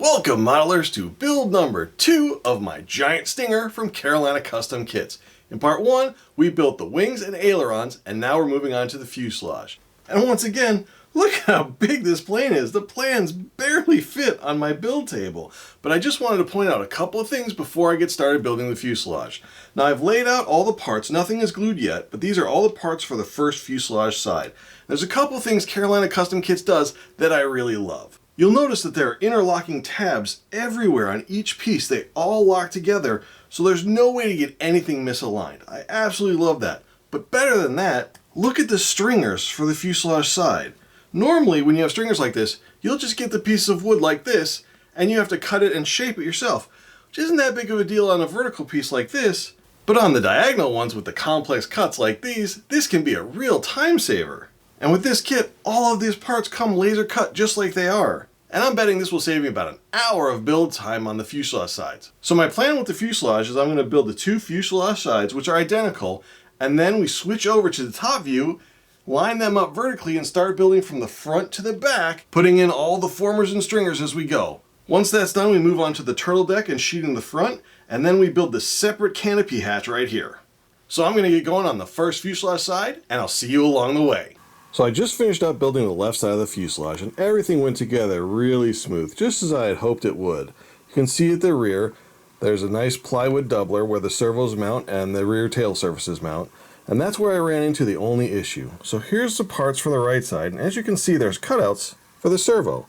Welcome modelers to build number 2 of my giant stinger from Carolina Custom Kits. In part 1, we built the wings and ailerons, and now we're moving on to the fuselage. And once again, look how big this plane is. The plans barely fit on my build table. But I just wanted to point out a couple of things before I get started building the fuselage. Now I've laid out all the parts, nothing is glued yet, but these are all the parts for the first fuselage side. There's a couple of things Carolina Custom Kits does that I really love. You'll notice that there are interlocking tabs everywhere on each piece. They all lock together, so there's no way to get anything misaligned. I absolutely love that. But better than that, look at the stringers for the fuselage side. Normally, when you have stringers like this, you'll just get the piece of wood like this, and you have to cut it and shape it yourself, which isn't that big of a deal on a vertical piece like this. But on the diagonal ones with the complex cuts like these, this can be a real time saver. And with this kit, all of these parts come laser cut just like they are. And I'm betting this will save me about an hour of build time on the fuselage sides. So my plan with the fuselage is I'm going to build the two fuselage sides, which are identical, and then we switch over to the top view, line them up vertically, and start building from the front to the back, putting in all the formers and stringers as we go. Once that's done, we move on to the turtle deck and sheeting the front, and then we build the separate canopy hatch right here. So I'm going to get going on the first fuselage side, and I'll see you along the way. So I just finished up building the left side of the fuselage, and everything went together really smooth, just as I had hoped it would. You can see at the rear, there's a nice plywood doubler where the servos mount and the rear tail surfaces mount, and that's where I ran into the only issue. So here's the parts for the right side, and as you can see, there's cutouts for the servo,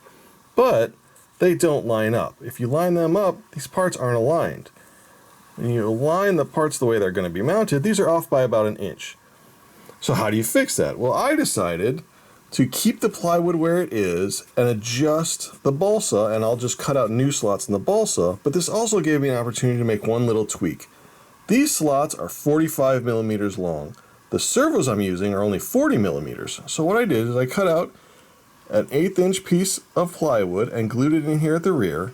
but they don't line up. If you line them up, these parts aren't aligned. When you align the parts the way they're going to be mounted, these are off by about an inch. So how do you fix that? Well, I decided to keep the plywood where it is and adjust the balsa, and I'll just cut out new slots in the balsa, but this also gave me an opportunity to make one little tweak. These slots are 45 millimeters long. The servos I'm using are only 40 millimeters. So what I did is I cut out an 1/8 inch piece of plywood and glued it in here at the rear.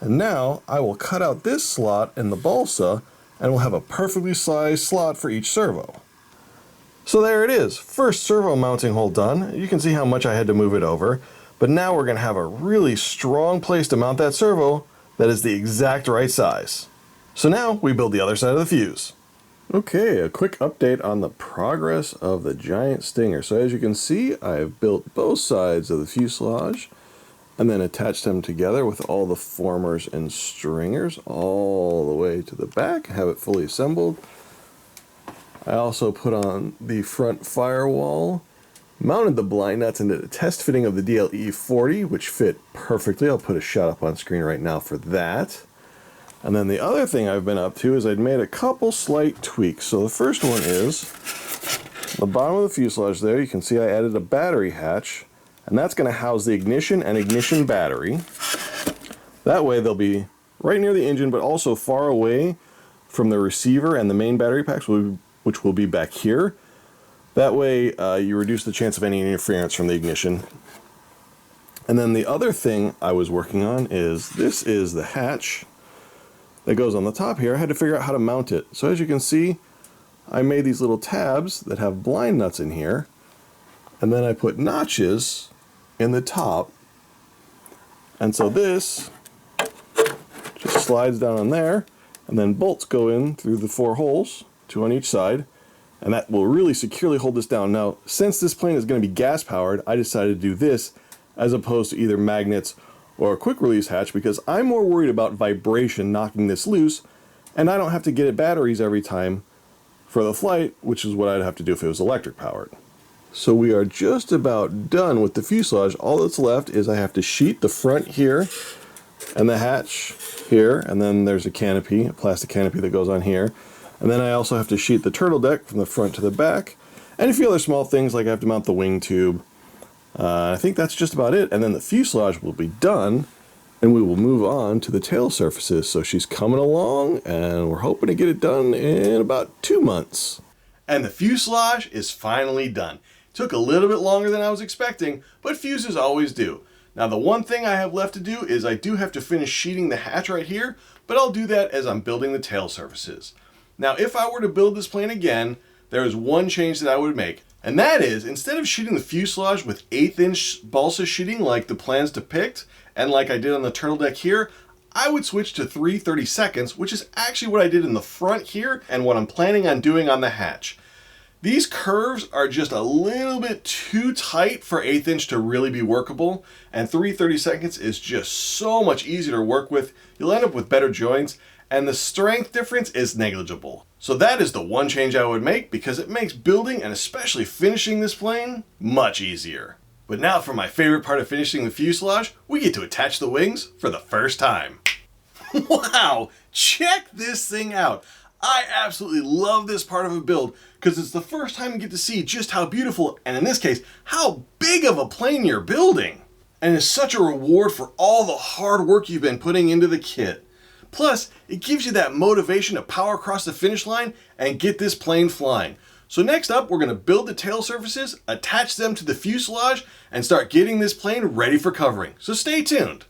And now I will cut out this slot in the balsa, and we'll have a perfectly sized slot for each servo. So there it is, first servo mounting hole done. You can see how much I had to move it over, but now we're going to have a really strong place to mount that servo that is the exact right size. So now we build the other side of the fuse. Okay, a quick update on the progress of the giant stinger. So as you can see, I've built both sides of the fuselage and then attached them together with all the formers and stringers all the way to the back, have it fully assembled. I also put on the front firewall, mounted the blind nuts, and did a test fitting of the DLE 40, which fit perfectly. I'll put a shot up on screen right now for that. And then the other thing I've been up to is I'd made a couple slight tweaks. So the first one is the bottom of the fuselage there. You can see I added a battery hatch, and that's going to house the ignition and ignition battery. That way they'll be right near the engine, but also far away from the receiver and the main battery packs, which will be back here. That way you reduce the chance of any interference from the ignition. And then the other thing I was working on is this is the hatch that goes on the top here. I had to figure out how to mount it. So as you can see, I made these little tabs that have blind nuts in here, and then I put notches in the top, and so this just slides down on there, and then bolts go in through the 4 holes, 2 on each side, and that will really securely hold this down. Now, since this plane is going to be gas powered, I decided to do this as opposed to either magnets or a quick release hatch, because I'm more worried about vibration knocking this loose, and I don't have to get it batteries every time for the flight, which is what I'd have to do if it was electric powered. So we are just about done with the fuselage. All that's left is I have to sheet the front here and the hatch here, and then there's a canopy, a plastic canopy that goes on here. And then I also have to sheet the turtle deck from the front to the back, and a few other small things like I have to mount the wing tube. I think that's just about it, and then the fuselage will be done, and we will move on to the tail surfaces. So she's coming along, and we're hoping to get it done in about 2 months. And the fuselage is finally done. Took a little bit longer than I was expecting, but fuses always do. Now the one thing I have left to do is I do have to finish sheeting the hatch right here, but I'll do that as I'm building the tail surfaces. Now if I were to build this plane again, there is one change that I would make. And that is, instead of shooting the fuselage with 1/8 inch balsa sheeting like the plans depict, and like I did on the turtle deck here, I would switch to 3/32, which is actually what I did in the front here and what I'm planning on doing on the hatch. These curves are just a little bit too tight for 1/8 inch to really be workable, and 3/32 is just so much easier to work with. You'll end up with better joints, and the strength difference is negligible. So that is the one change I would make, because it makes building and especially finishing this plane much easier. But now for my favorite part of finishing the fuselage, we get to attach the wings for the first time. Wow, check this thing out. I absolutely love this part of a build because it's the first time you get to see just how beautiful, and in this case, how big of a plane you're building. And it's such a reward for all the hard work you've been putting into the kit. Plus, it gives you that motivation to power across the finish line and get this plane flying. So next up, we're going to build the tail surfaces, attach them to the fuselage, and start getting this plane ready for covering. So stay tuned.